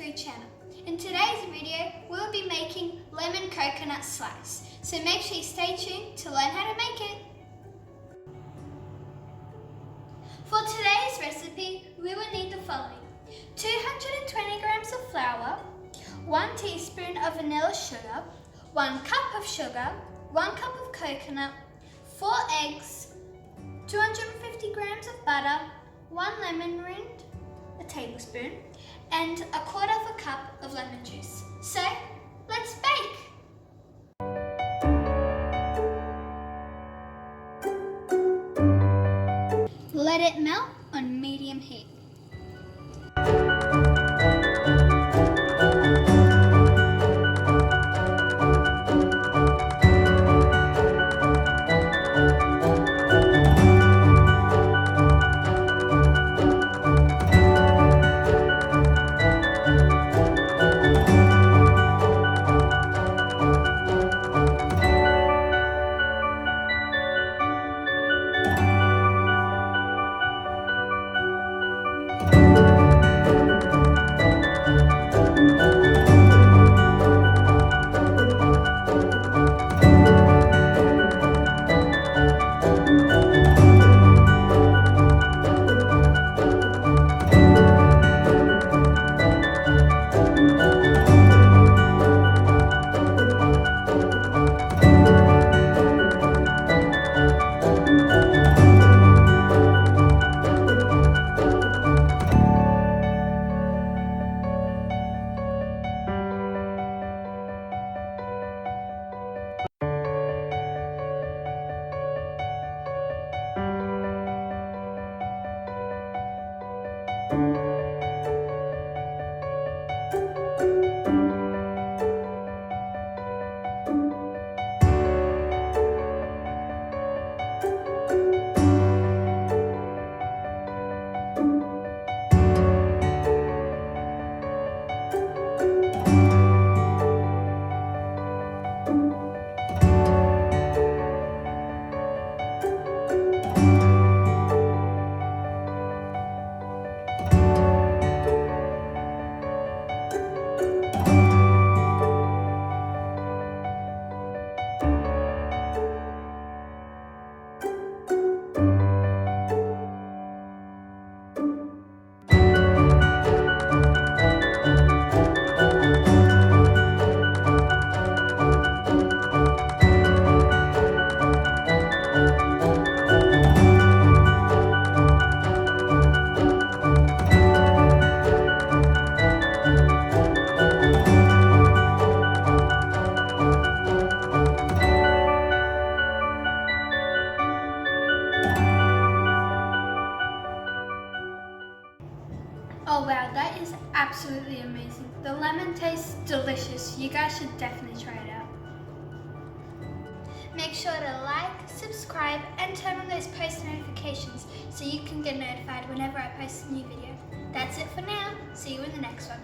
food channel. In today's video, we'll be making lemon coconut slice, so make sure you stay tuned to learn how to make it. For today's recipe, we will need the following: 220 grams of flour, 1 teaspoon of vanilla sugar, 1 cup of sugar, 1 cup of coconut, 4 eggs, 250 grams of butter, 1 lemon rind, a tablespoon, and 1/4 cup of lemon juice. So, let's bake! Let it melt on medium heat. Oh wow, that is absolutely amazing. The lemon tastes delicious. You guys should definitely try it out. Make sure to like, subscribe, and turn on those post notifications so you can get notified whenever I post a new video. That's it for now. See you in the next one.